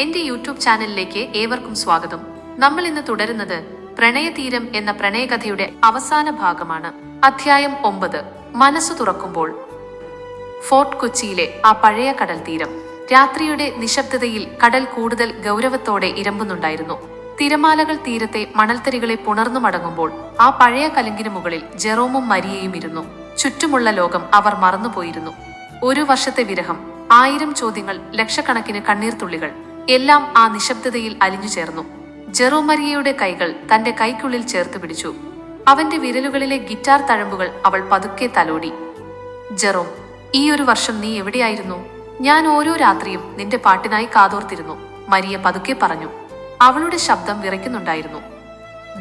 എന്റെ യൂട്യൂബ് ചാനലിലേക്ക് ഏവർക്കും സ്വാഗതം. നമ്മൾ ഇന്ന് തുടരുന്നത് പ്രണയതീരം എന്ന പ്രണയകഥയുടെ അവസാന ഭാഗമാണ്. അധ്യായം 9. മനസ്സു തുറക്കുമ്പോൾ. ഫോർട്ട് കൊച്ചിയിലെ ആ പഴയ കടൽ തീരം. രാത്രിയുടെ നിശബ്ദതയിൽ കടൽ കൂടുതൽ ഗൗരവത്തോടെ ഇരമ്പുന്നുണ്ടായിരുന്നു. തിരമാലകൾ തീരത്തെ മണൽത്തരികളെ പുണർന്നു മടങ്ങുമ്പോൾ ആ പഴയ കലുങ്കിന് മുകളിൽ ജെറോമും മരിയയും ഇരുന്നു. ചുറ്റുമുള്ള ലോകം അവർ മറന്നുപോയിരുന്നു. ഒരു വർഷത്തെ വിരഹം, 1000 ചോദ്യങ്ങൾ, ലക്ഷക്കണക്കിന് കണ്ണീർത്തുള്ളികൾ എല്ലാം ആ നിശബ്ദതയിൽ അലിഞ്ഞു ചേർന്നു. ജെറോം മരിയയുടെ കൈകൾ തന്റെ കൈക്കുള്ളിൽ ചേർത്ത് പിടിച്ചു. അവന്റെ വിരലുകളിലെ ഗിറ്റാർ തഴമ്പുകൾ അവൾ പതുക്കെ തലോടി. ജെറോം, ഈ ഒരു വർഷം നീ എവിടെയായിരുന്നു? ഞാൻ ഓരോ രാത്രിയും നിന്റെ പാട്ടിനായി കാതോർത്തിരുന്നു, മരിയ പതുക്കെ പറഞ്ഞു. അവളുടെ ശബ്ദം വിറയ്ക്കുന്നുണ്ടായിരുന്നു.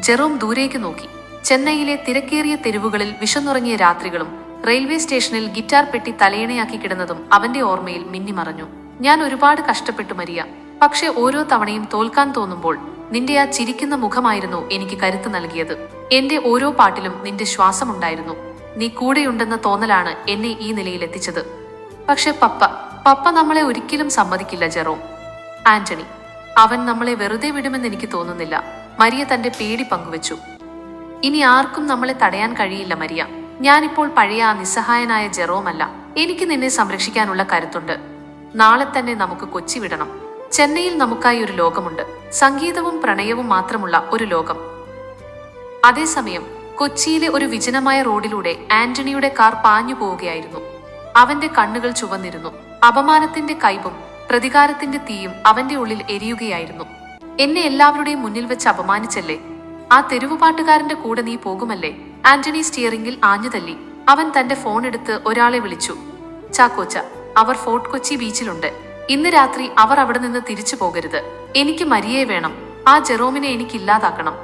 ജെറോം ദൂരേക്ക് നോക്കി. ചെന്നൈയിലെ തിരക്കേറിയ തെരുവുകളിൽ വിശന്നുറങ്ങിയ രാത്രികളും റെയിൽവേ സ്റ്റേഷനിൽ ഗിറ്റാർ പെട്ടി തലയിണയാക്കി കിടന്നതും അവന്റെ ഓർമ്മയിൽ മിന്നിമറഞ്ഞു. ഞാൻ ഒരുപാട് കഷ്ടപ്പെട്ടു മരിയ, പക്ഷെ ഓരോ തവണയും തോൽക്കാൻ തോന്നുമ്പോൾ നിന്റെ ആ ചിരിക്കുന്ന മുഖമായിരുന്നു എനിക്ക് കരുത്ത് നൽകിയത്. എന്റെ ഓരോ പാട്ടിലും നിന്റെ ശ്വാസമുണ്ടായിരുന്നു. നീ കൂടെയുണ്ടെന്ന തോന്നലാണ് എന്നെ ഈ നിലയിലെത്തിച്ചത്. പക്ഷെ പപ്പ നമ്മളെ ഒരിക്കലും സമ്മതിക്കില്ല ജെറോം. ആന്റണി, അവൻ നമ്മളെ വെറുതെ വിടുമെന്ന് എനിക്ക് തോന്നുന്നില്ല. മരിയ തന്റെ പേടി പങ്കുവച്ചു. ഇനി ആർക്കും നമ്മളെ തടയാൻ കഴിയില്ല മരിയ. ഞാനിപ്പോൾ പഴയ ആ നിസ്സഹായനായ ജെറോം അല്ല. എനിക്ക് നിന്നെ സംരക്ഷിക്കാനുള്ള കരുത്തുണ്ട്. നാളെ തന്നെ നമുക്ക് കൊച്ചി വിടണം. ചെന്നൈയിൽ നമുക്കായി ഒരു ലോകമുണ്ട്. സംഗീതവും പ്രണയവും മാത്രമുള്ള ഒരു ലോകം. അതേസമയം കൊച്ചിയിലെ ഒരു വിജനമായ റോഡിലൂടെ ആന്റണിയുടെ കാർ പാഞ്ഞു പോവുകയായിരുന്നു. അവന്റെ കണ്ണുകൾ ചുവന്നിരുന്നു. അപമാനത്തിന്റെ കൈപും പ്രതികാരത്തിന്റെ തീയും അവന്റെ ഉള്ളിൽ എരിയുകയായിരുന്നു. എന്നെ എല്ലാവരുടെയും മുന്നിൽ വെച്ച് അപമാനിച്ചല്ലേ? ആ തെരുവുപാട്ടുകാരന്റെ കൂടെ നീ പോകുമല്ലേ? ആന്റണി സ്റ്റിയറിംഗിൽ ആഞ്ഞു തല്ലി. അവൻ തന്റെ ഫോൺ എടുത്ത് ഒരാളെ വിളിച്ചു. ചാക്കോച്ച, അവർ ഫോർട്ട് കൊച്ചി ബീച്ചിലുണ്ട്. ഇന്ന് രാത്രി അവർ അവിടെ നിന്ന് തിരിച്ചു പോകരുത്. എനിക്ക് മരിയയെ വേണം. ആ ജെറോമിനെ എനിക്ക് ഇല്ലാതാക്കണം.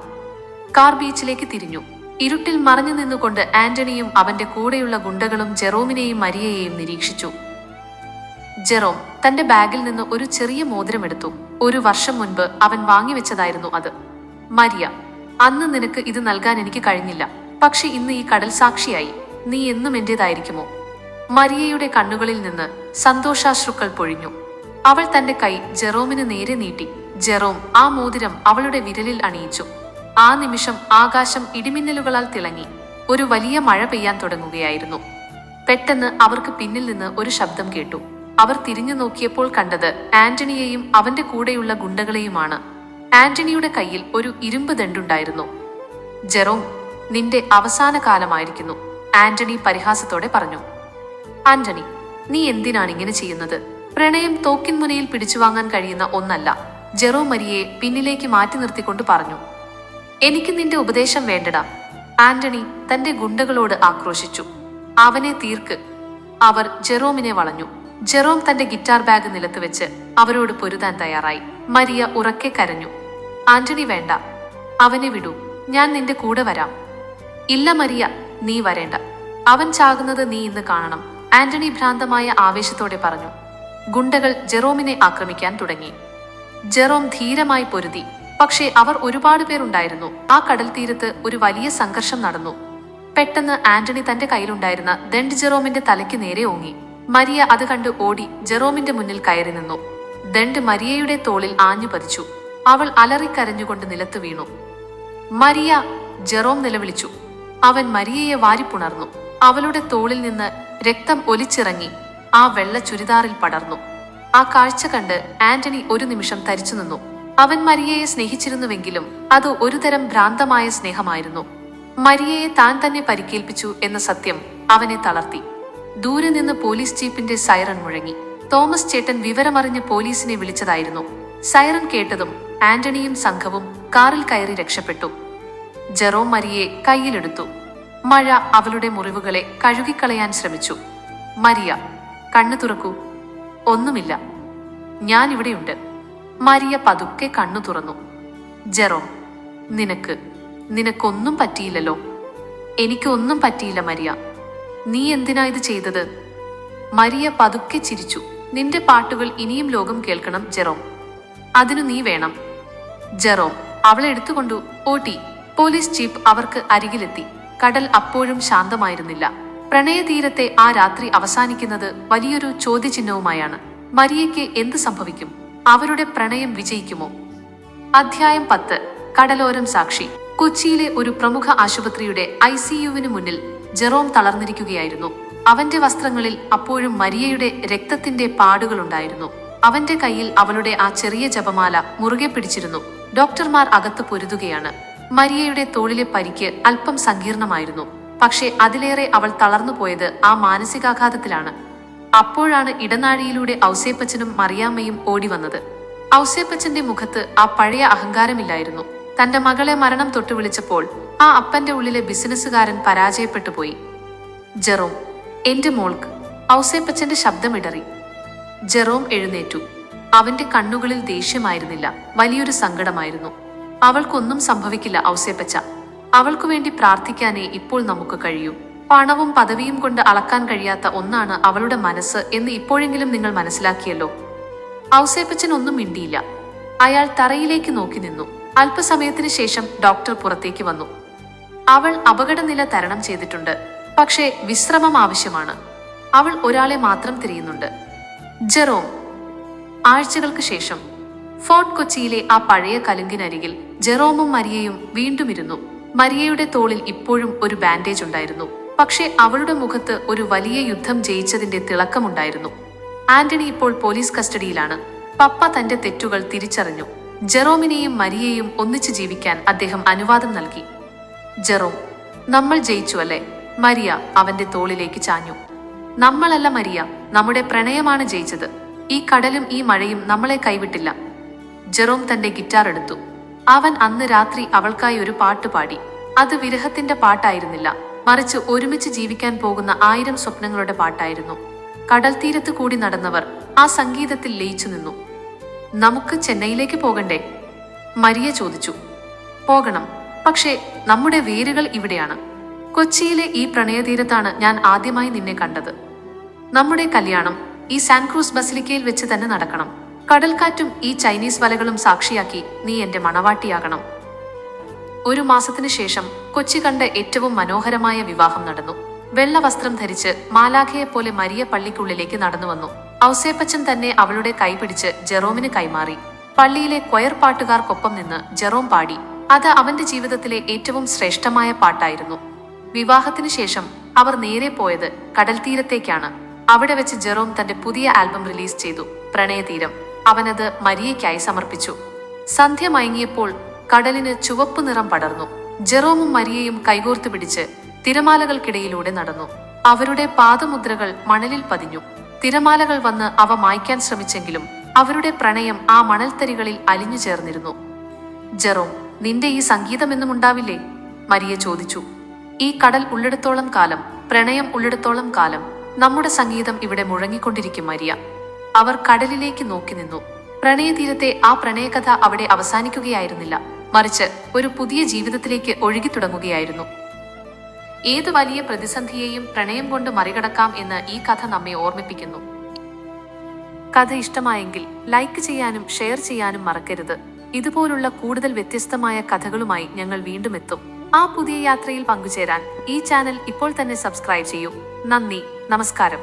കാർ ബീച്ചിലേക്ക് തിരിഞ്ഞു. ഇരുട്ടിൽ മറഞ്ഞു നിന്നുകൊണ്ട് ആന്റണിയും അവന്റെ കൂടെയുള്ള ഗുണ്ടകളും ജെറോമിനെയും മരിയയെയും നിരീക്ഷിച്ചു. ജെറോം തന്റെ ബാഗിൽ നിന്ന് ഒരു ചെറിയ മോതിരമെടുത്തു. ഒരു വർഷം മുൻപ് അവൻ വാങ്ങിവെച്ചതായിരുന്നു അത്. മരിയ, അന്ന് നിനക്ക് ഇത് നൽകാൻ എനിക്ക് കഴിഞ്ഞില്ല. പക്ഷെ ഇന്ന് ഈ കടൽ സാക്ഷിയായി. നീ എന്നും എന്റേതായിരിക്കുമോ? മരിയയുടെ കണ്ണുകളിൽ നിന്ന് സന്തോഷാശ്രുക്കൾ പൊഴിഞ്ഞു. അവൾ തന്റെ കൈ ജെറോമിന് നേരെ നീട്ടി. ജെറോം ആ മോതിരം അവളുടെ വിരലിൽ അണിയിച്ചു. ആ നിമിഷം ആകാശം ഇടിമിന്നലുകളാൽ തിളങ്ങി. ഒരു വലിയ മഴ പെയ്യാൻ തുടങ്ങുകയായിരുന്നു. പെട്ടെന്ന് അവർക്ക് പിന്നിൽ നിന്ന് ഒരു ശബ്ദം കേട്ടു. അവർ തിരിഞ്ഞു നോക്കിയപ്പോൾ കണ്ടത് ആന്റണിയെയും അവന്റെ കൂടെയുള്ള ഗുണ്ടകളെയുമാണ്. ആന്റണിയുടെ കയ്യിൽ ഒരു ഇരുമ്പ് ദണ്ടുണ്ടായിരുന്നു. ജെറോം, നിന്റെ അവസാന കാലമായിരിക്കുന്നു, ആന്റണി പരിഹാസത്തോടെ പറഞ്ഞു. ആന്റണി, നീ എന്തിനാണ് ഇങ്ങനെ ചെയ്യുന്നത്? പ്രണയം തോക്കിൻ മുനയിൽ പിടിച്ചുവാങ്ങാൻ കഴിയുന്ന ഒന്നല്ല, ജെറോം മരിയയെ പിന്നിലേക്ക് മാറ്റി നിർത്തിക്കൊണ്ട് പറഞ്ഞു. എനിക്ക് നിന്റെ ഉപദേശം വേണ്ടടാ, ആന്റണി തന്റെ ഗുണ്ടകളോട് ആക്രോശിച്ചു. അവനെ തീർക്ക്. അവർ ജെറോമിനെ വളഞ്ഞു. ജെറോം തന്റെ ഗിറ്റാർ ബാഗ് നിലത്ത് വെച്ച് അവരോട് പൊരുതാൻ തയ്യാറായി. മരിയ ഉറക്കെ കരഞ്ഞു. ആന്റണി, വേണ്ട, അവനെ വിടൂ. ഞാൻ നിന്റെ കൂടെ വരാം. ഇല്ല മരിയ, നീ വരേണ്ട. അവൻ ചാകുന്നത് നീ ഇന്ന് കാണണം, ആന്റണി ഭ്രാന്തമായ ആവേശത്തോടെ പറഞ്ഞു. ഗുണ്ടകൾ ജെറോമിനെ ആക്രമിക്കാൻ തുടങ്ങി. ജെറോം ധീരമായി പൊരുതി. പക്ഷേ അവർ ഒരുപാട് പേരുണ്ടായിരുന്നു. ആ കടൽ തീരത്ത് ഒരു വലിയ സംഘർഷം നടന്നു. പെട്ടെന്ന് ആന്റണി തന്റെ കയ്യിലുണ്ടായിരുന്ന ദണ്ട് ജെറോമിന്റെ തലയ്ക്ക് നേരെ ഓങ്ങി. മരിയ അത് കണ്ട് ഓടി ജെറോമിന്റെ മുന്നിൽ കയറി നിന്നു. ദണ്ട് മരിയയുടെ തോളിൽ ആഞ്ഞു പതിച്ചു. അവൾ അലറിക്കരഞ്ഞുകൊണ്ട് നിലത്ത് വീണു. മരിയ! ജെറോം നിലവിളിച്ചു. അവൻ മരിയയെ വാരിപ്പുണർന്നു. അവളുടെ തോളിൽ നിന്ന് രക്തം ഒലിച്ചിറങ്ങി ആ വെള്ള ചുരിദാറിൽ പടർന്നു. ആ കാഴ്ച കണ്ട് ആന്റണി ഒരു നിമിഷം തരിച്ചു നിന്നു. അവൻ മരിയയെ സ്നേഹിച്ചിരുന്നുവെങ്കിലും അത് ഒരുതരം ഭ്രാന്തമായ സ്നേഹമായിരുന്നു. മരിയയെ താൻ തന്നെ പരിക്കേൽപ്പിച്ചു എന്ന സത്യം അവനെ തളർത്തി. ദൂരെ നിന്ന് പോലീസ് ജീപ്പിന്റെ സൈറൺ മുഴങ്ങി. തോമസ് ചേട്ടൻ വിവരമറിഞ്ഞ് പോലീസിനെ വിളിച്ചതായിരുന്നു. സൈറൺ കേട്ടതും ആന്റണിയും സംഘവും കാറിൽ കയറി രക്ഷപ്പെട്ടു. ജെറോം മരിയയെ കയ്യിലെടുത്തു. മഴ അവളുടെ മുറിവുകളെ കഴുകിക്കളയാൻ ശ്രമിച്ചു. മരിയ, കണ്ണു തുറക്കൂ. ഒന്നുമില്ല, ഞാൻ ഇവിടെയുണ്ട്. മരിയ പതുക്കെ കണ്ണു തുറന്നു. ജെറോം, നിനക്കൊന്നും പറ്റിയില്ലല്ലോ? എനിക്കൊന്നും പറ്റിയില്ല മരിയ. നീ എന്തിനാ ഇത് ചെയ്തത്? മരിയ പതുക്കെ ചിരിച്ചു. നിന്റെ പാട്ടുകൾ ഇനിയും ലോകം കേൾക്കണം ജെറോം. അതിനു നീ വേണം. ജെറോം അവളെ എടുത്തുകൊണ്ടു ഓട്ടി. പോലീസ് ജീപ്പ് അവർക്ക് അരികിലെത്തി. കടൽ അപ്പോഴും ശാന്തമായിരുന്നില്ല. പ്രണയതീരത്തെ ആ രാത്രി അവസാനിക്കുന്നത് വലിയൊരു ചോദ്യചിഹ്നവുമായാണ്. മരിയയ്ക്ക് എന്ത് സംഭവിക്കും? അവരുടെ പ്രണയം വിജയിക്കുമോ? അധ്യായം 10. കടലോരം സാക്ഷി. കൊച്ചിയിലെ ഒരു പ്രമുഖ ആശുപത്രിയുടെ ICUവിന് മുന്നിൽ ജെറോം തളർന്നിരിക്കുകയായിരുന്നു. അവന്റെ വസ്ത്രങ്ങളിൽ അപ്പോഴും മരിയയുടെ രക്തത്തിന്റെ പാടുകളുണ്ടായിരുന്നു. അവന്റെ കയ്യിൽ അവളുടെ ആ ചെറിയ ജപമാല മുറുകെ പിടിച്ചിരുന്നു. ഡോക്ടർമാർ അകത്ത് പൊരുതുകയാണ്. മരിയയുടെ തോളിലെ പരിക്ക് അല്പം സങ്കീർണമായിരുന്നു. പക്ഷേ അതിലേറെ അവൾ തളർന്നുപോയത് ആ മാനസികാഘാതത്തിലാണ്. അപ്പോഴാണ് ഇടനാഴിയിലൂടെ ഔസേപ്പച്ചനും മറിയാമ്മയും ഓടിവന്നത്. ഔസേപ്പച്ചന്റെ മുഖത്ത് ആ പഴയ അഹങ്കാരമില്ലായിരുന്നു. തന്റെ മകളെ മരണം തൊട്ടു വിളിച്ചപ്പോൾ ആ അപ്പന്റെ ഉള്ളിലെ ബിസിനസ്സുകാരൻ പരാജയപ്പെട്ടു പോയി. ജെറോം, എന്റെ മോൾക്ക്. ഔസേപ്പച്ചന്റെ ശബ്ദമിടറി. ജെറോം എഴുന്നേറ്റു. അവന്റെ കണ്ണുകളിൽ ദേഷ്യമായിരുന്നില്ല, വലിയൊരു സങ്കടമായിരുന്നു. അവൾക്കൊന്നും സംഭവിക്കില്ല ഔസേപ്പച്ച. അവൾക്കു വേണ്ടി പ്രാർത്ഥിക്കാനേ ഇപ്പോൾ നമുക്ക് കഴിയൂ. പണവും പദവിയും കൊണ്ട് അളക്കാൻ കഴിയാത്ത ഒന്നാണ് അവളുടെ മനസ്സ് എന്ന് ഇപ്പോഴെങ്കിലും നിങ്ങൾ മനസ്സിലാക്കിയല്ലോ. ഔസേപ്പച്ചൻ ഒന്നും മിണ്ടിയില്ല. അയാൾ തറയിലേക്ക് നോക്കി നിന്നു. അല്പസമയത്തിന് ശേഷം ഡോക്ടർ പുറത്തേക്ക് വന്നു. അവൾ അപകടനില തരണം ചെയ്തിട്ടുണ്ട്, പക്ഷേ വിശ്രമം ആവശ്യമാണ്. അവൾ ഒരാളെ മാത്രം തിരയുന്നുണ്ട്. ജെറോം. ആഴ്ചകൾക്ക് ശേഷം ഫോർട്ട് കൊച്ചിയിലെ ആ പഴയ കലുങ്കിനരികിൽ ജെറോമും മരിയയും വീണ്ടും ഇരുന്നു. മരിയയുടെ തോളിൽ ഇപ്പോഴും ഒരു ബാൻഡേജ് ഉണ്ടായിരുന്നു. പക്ഷേ അവളുടെ മുഖത്ത് ഒരു വലിയ യുദ്ധം ജയിച്ചതിന്റെ തിളക്കമുണ്ടായിരുന്നു. ആന്റണി ഇപ്പോൾ പോലീസ് കസ്റ്റഡിയിലാണ്. പപ്പ തന്റെ തെറ്റുകൾ തിരിച്ചറിഞ്ഞു. ജെറോമിനെയും മരിയയെയും ഒന്നിച്ചു ജീവിക്കാൻ അദ്ദേഹം അനുവാദം നൽകി. ജെറോം, നമ്മൾ ജയിച്ചു അല്ലേ? മരിയ അവന്റെ തോളിലേക്ക് ചാഞ്ഞു. നമ്മളല്ല മരിയ, നമ്മുടെ പ്രണയമാണ് ജയിച്ചത്. ഈ കടലും ഈ മഴയും നമ്മളെ കൈവിട്ടില്ല. ജെറോം തന്റെ ഗിറ്റാർ എടുത്തു. അവൻ അന്ന് രാത്രി അവൾക്കായി ഒരു പാട്ട് പാടി. അത് വിരഹത്തിന്റെ പാട്ടായിരുന്നില്ല, മറിച്ച് ഒരുമിച്ച് ജീവിക്കാൻ പോകുന്ന 1000 സ്വപ്നങ്ങളുടെ പാട്ടായിരുന്നു. കടൽ തീരത്ത് കൂടി നടന്നവർ ആ സംഗീതത്തിൽ ലയിച്ചു നിന്നു. നമുക്ക് ചെന്നൈയിലേക്ക് പോകണ്ടേ? മരിയ ചോദിച്ചു. പോകണം, പക്ഷേ നമ്മുടെ വേരുകൾ ഇവിടെയാണ്. കൊച്ചിയിലെ ഈ പ്രണയതീരത്താണ് ഞാൻ ആദ്യമായി നിന്നെ കണ്ടത്. നമ്മുടെ കല്യാണം ഈ സാൻക്രൂസ് ബസിലിക്കയിൽ വെച്ച് തന്നെ നടക്കണം. കടൽക്കാറ്റും ഈ ചൈനീസ് വലകളും സാക്ഷിയാക്കി നീ എന്റെ മണവാട്ടിയാകണം. 1 മാസത്തിനു ശേഷം കൊച്ചി കണ്ട ഏറ്റവും മനോഹരമായ വിവാഹം നടന്നു. വെള്ള വസ്ത്രം ധരിച്ച് മാലാഖയെപ്പോലെ മരിയ പള്ളിക്കുള്ളിലേക്ക് നടന്നു വന്നു. ഔസേപ്പച്ചൻ തന്നെ അവളുടെ കൈ പിടിച്ച് ജെറോമിന് കൈമാറി. പള്ളിയിലെ ക്വയർ പാട്ടുകാർക്കൊപ്പം നിന്ന് ജെറോം പാടി. അത് അവന്റെ ജീവിതത്തിലെ ഏറ്റവും ശ്രേഷ്ഠമായ പാട്ടായിരുന്നു. വിവാഹത്തിനു ശേഷം അവർ നേരെ പോയത് കടൽ തീരത്തേക്കാണ്. അവിടെ വെച്ച് ജെറോം തന്റെ പുതിയ ആൽബം റിലീസ് ചെയ്തു, പ്രണയതീരം. അവനത് മരിയയ്ക്കായി സമർപ്പിച്ചു. സന്ധ്യ മയങ്ങിയപ്പോൾ കടലിന് ചുവപ്പ് നിറം പടർന്നു. ജെറോമും മരിയയും കൈകോർത്ത് പിടിച്ച് തിരമാലകൾക്കിടയിലൂടെ നടന്നു. അവരുടെ പാദമുദ്രകൾ മണലിൽ പതിഞ്ഞു. തിരമാലകൾ വന്ന് അവ മായ്ക്കാൻ ശ്രമിച്ചെങ്കിലും അവരുടെ പ്രണയം ആ മണൽത്തരികളിൽ അലിഞ്ഞു ചേർന്നിരുന്നു. ജെറോം, നിന്റെ ഈ സംഗീതമെന്നും ഉണ്ടാവില്ലേ? മരിയ ചോദിച്ചു. ഈ കടൽ ഉള്ളിടത്തോളം കാലം, പ്രണയം ഉള്ളിടത്തോളം കാലം നമ്മുടെ സംഗീതം ഇവിടെ മുഴങ്ങിക്കൊണ്ടിരിക്കും മരിയ. അവർ കടലിലേക്ക് നോക്കി നിന്നു. പ്രണയതീരത്തെ ആ പ്രണയകഥ അവിടെ അവസാനിക്കുകയായിരുന്നില്ല, മറിച്ച് ഒരു പുതിയ ജീവിതത്തിലേക്ക് ഒഴുകി തുടങ്ങുകയായിരുന്നു. ഏത് വലിയ പ്രതിസന്ധിയെയും പ്രണയം കൊണ്ട് മറികടക്കാം എന്ന് ഈ കഥ നമ്മെ ഓർമ്മിപ്പിക്കുന്നു. കഥ ഇഷ്ടമായെങ്കിൽ ലൈക്ക് ചെയ്യാനും ഷെയർ ചെയ്യാനും മറക്കരുത്. ഇതുപോലുള്ള കൂടുതൽ വ്യത്യസ്തമായ കഥകളുമായി ഞങ്ങൾ വീണ്ടും എത്തും. ആ പുതിയ യാത്രയിൽ പങ്കുചേരാൻ ഈ ചാനൽ ഇപ്പോൾ തന്നെ സബ്സ്ക്രൈബ് ചെയ്യൂ. നന്ദി, നമസ്കാരം.